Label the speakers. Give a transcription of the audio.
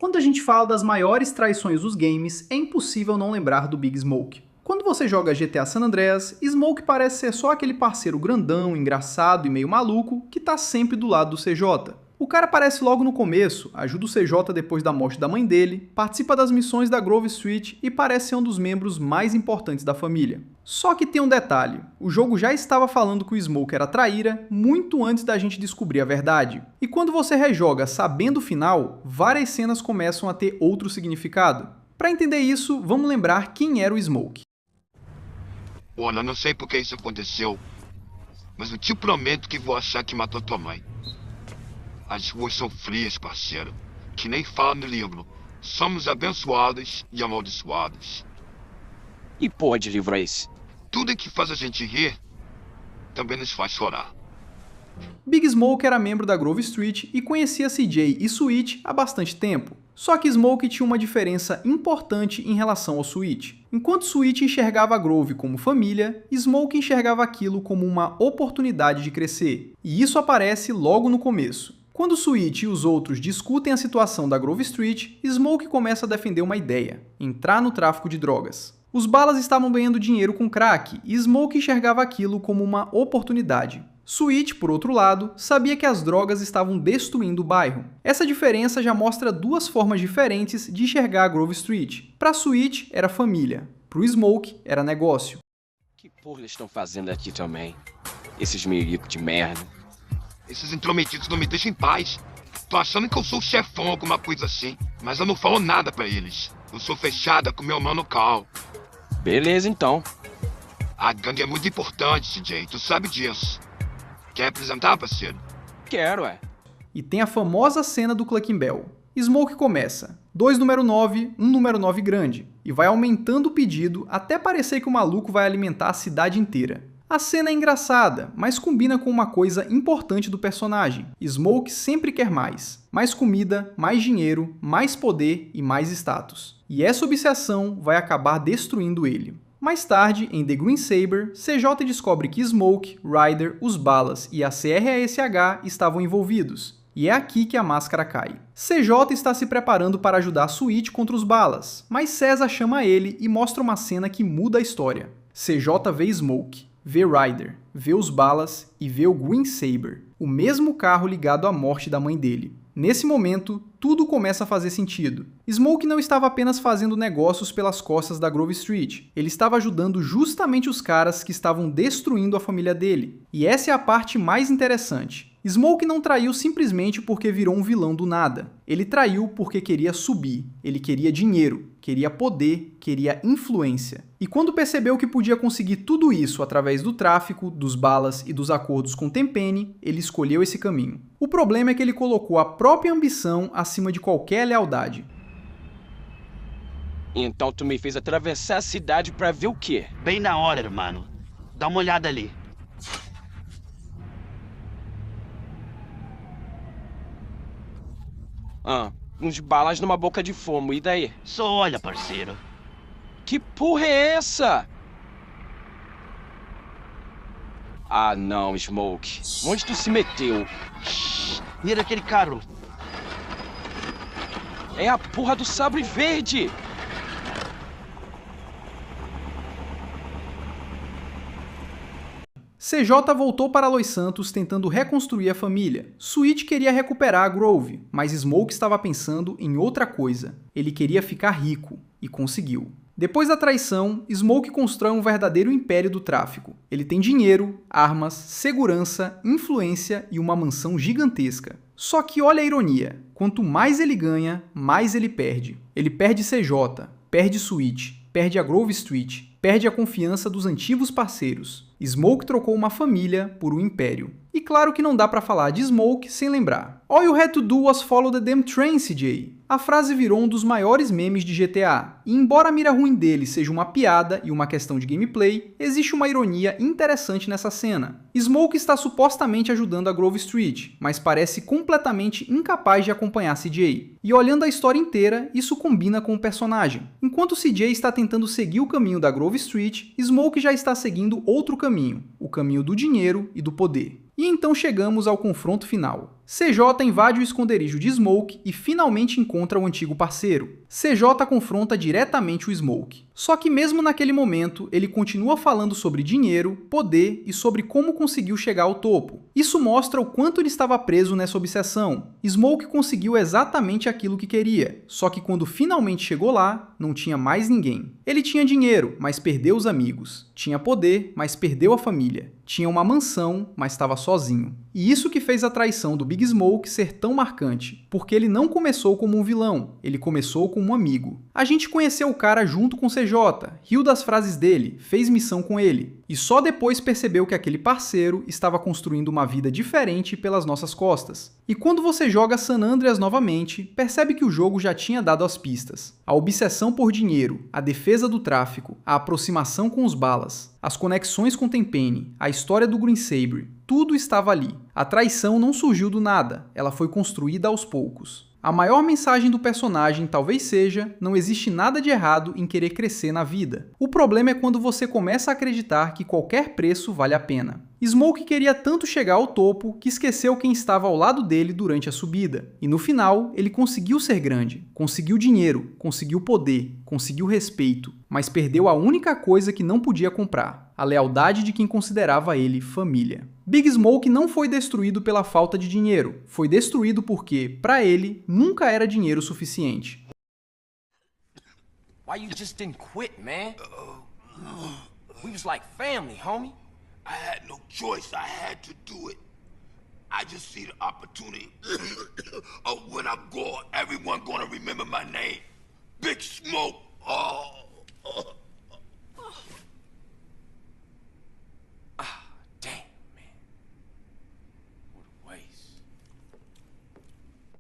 Speaker 1: Quando a gente fala das maiores traições dos games, é impossível não lembrar do Big Smoke. Quando você joga GTA San Andreas, Smoke parece ser só aquele parceiro grandão, engraçado e meio maluco que tá sempre do lado do CJ. O cara aparece logo no começo, ajuda o CJ depois da morte da mãe dele, participa das missões da Grove Street e parece ser um dos membros mais importantes da família. Só que tem um detalhe, o jogo já estava falando que o Smoke era traíra muito antes da gente descobrir a verdade. E quando você rejoga sabendo o final, várias cenas começam a ter outro significado. Para entender isso, vamos lembrar quem era o Smoke.
Speaker 2: Olha, não sei por que isso aconteceu, mas eu te prometo que vou achar que matou tua mãe. As ruas são frias, parceiro. Que nem fala no livro. Somos abençoados e amaldiçoados.
Speaker 3: E porra de livro é esse?
Speaker 2: Tudo que faz a gente rir, também nos faz chorar.
Speaker 1: Big Smoke era membro da Grove Street e conhecia CJ e Sweet há bastante tempo. Só que Smoke tinha uma diferença importante em relação ao Sweet. Enquanto Sweet enxergava a Grove como família, Smoke enxergava aquilo como uma oportunidade de crescer. E isso aparece logo no começo. Quando Sweet e os outros discutem a situação da Grove Street, Smoke começa a defender uma ideia: entrar no tráfico de drogas. Os balas estavam ganhando dinheiro com crack e Smoke enxergava aquilo como uma oportunidade. Sweet, por outro lado, sabia que as drogas estavam destruindo o bairro. Essa diferença já mostra duas formas diferentes de enxergar a Grove Street. Para Sweet era família, para o Smoke era negócio.
Speaker 3: Que porra eles estão fazendo aqui também? Esses meios de merda.
Speaker 2: Esses intrometidos não me deixam em paz. Tô achando que eu sou o chefão, alguma coisa assim. Mas eu não falo nada pra eles. Eu sou fechada com meu mano Carl.
Speaker 3: Beleza, então.
Speaker 2: A gangue é muito importante, CJ. Tu sabe disso. Quer apresentar, parceiro?
Speaker 3: Quero, é.
Speaker 1: E tem a famosa cena do Clucking Bell. Smoke começa, 2 número 9, um número 9 grande, e vai aumentando o pedido até parecer que o maluco vai alimentar a cidade inteira. A cena é engraçada, mas combina com uma coisa importante do personagem. Smoke sempre quer mais. Mais comida, mais dinheiro, mais poder e mais status. E essa obsessão vai acabar destruindo ele. Mais tarde, em The Green Saber, CJ descobre que Smoke, Ryder, os Balas e a CRASH estavam envolvidos. E é aqui que a máscara cai. CJ está se preparando para ajudar Sweet contra os Balas, mas César chama ele e mostra uma cena que muda a história. CJ vê Smoke, vê Ryder, vê os Balas e vê o Green Saber, o mesmo carro ligado à morte da mãe dele. Nesse momento, tudo começa a fazer sentido. Smoke não estava apenas fazendo negócios pelas costas da Grove Street, ele estava ajudando justamente os caras que estavam destruindo a família dele. E essa é a parte mais interessante. Smoke não traiu simplesmente porque virou um vilão do nada. Ele traiu porque queria subir, ele queria dinheiro, queria poder, queria influência. E quando percebeu que podia conseguir tudo isso através do tráfico, dos balas e dos acordos com Tenpenny, ele escolheu esse caminho. O problema é que ele colocou a própria ambição acima de qualquer lealdade.
Speaker 3: Então tu me fez atravessar a cidade pra ver o quê?
Speaker 4: Bem na hora, irmão. Dá uma olhada ali.
Speaker 3: Uns balas numa boca de fumo, e daí?
Speaker 4: Só olha, parceiro.
Speaker 3: Que porra é essa? Ah não, Smoke. Onde tu se meteu?
Speaker 4: Mira aquele carro.
Speaker 3: É a porra do sabre verde!
Speaker 1: CJ voltou para Los Santos tentando reconstruir a família. Sweet queria recuperar a Grove, mas Smoke estava pensando em outra coisa. Ele queria ficar rico, e conseguiu. Depois da traição, Smoke constrói um verdadeiro império do tráfico. Ele tem dinheiro, armas, segurança, influência e uma mansão gigantesca. Só que olha a ironia, quanto mais ele ganha, mais ele perde. Ele perde CJ, perde Sweet, perde a Grove Street, perde a confiança dos antigos parceiros. Smoke trocou uma família por um império. E claro que não dá pra falar de Smoke sem lembrar. All you had to do was follow the damn train, CJ. A frase virou um dos maiores memes de GTA, e embora a mira ruim dele seja uma piada e uma questão de gameplay, existe uma ironia interessante nessa cena. Smoke está supostamente ajudando a Grove Street, mas parece completamente incapaz de acompanhar CJ. E olhando a história inteira, isso combina com o personagem. Enquanto CJ está tentando seguir o caminho da Grove Street, Smoke já está seguindo outro caminho, o caminho do dinheiro e do poder. E então chegamos ao confronto final. CJ invade o esconderijo de Smoke e finalmente encontra o antigo parceiro. CJ confronta diretamente o Smoke. Só que mesmo naquele momento, ele continua falando sobre dinheiro, poder e sobre como conseguiu chegar ao topo. Isso mostra o quanto ele estava preso nessa obsessão. Smoke conseguiu exatamente aquilo que queria, só que quando finalmente chegou lá, não tinha mais ninguém. Ele tinha dinheiro, mas perdeu os amigos. Tinha poder, mas perdeu a família. Tinha uma mansão, mas estava sozinho. E isso que fez a traição do Big Smoke ser tão marcante, porque ele não começou como um vilão, ele começou como um amigo. A gente conheceu o cara junto com o CJ, riu das frases dele, fez missão com ele, e só depois percebeu que aquele parceiro estava construindo uma vida diferente pelas nossas costas. E quando você joga San Andreas novamente, percebe que o jogo já tinha dado as pistas. A obsessão por dinheiro, a defesa do tráfico, a aproximação com os balas, as conexões com Tenpenny, a história do Green Sabre, tudo estava ali. A traição não surgiu do nada, ela foi construída aos poucos. A maior mensagem do personagem talvez seja: não existe nada de errado em querer crescer na vida. O problema é quando você começa a acreditar que qualquer preço vale a pena. Smoke queria tanto chegar ao topo que esqueceu quem estava ao lado dele durante a subida. E no final, ele conseguiu ser grande, conseguiu dinheiro, conseguiu poder, conseguiu respeito, mas perdeu a única coisa que não podia comprar: a lealdade de quem considerava ele família. Big Smoke não foi destruído pela falta de dinheiro, foi destruído porque, para ele, nunca era dinheiro suficiente.
Speaker 5: Why you just didn't quit, man? We was like family, homie.
Speaker 2: I had no choice. I had to do it. I just see the opportunity of when I'm gone, everyone gonna remember my name. Big Smoke. Oh.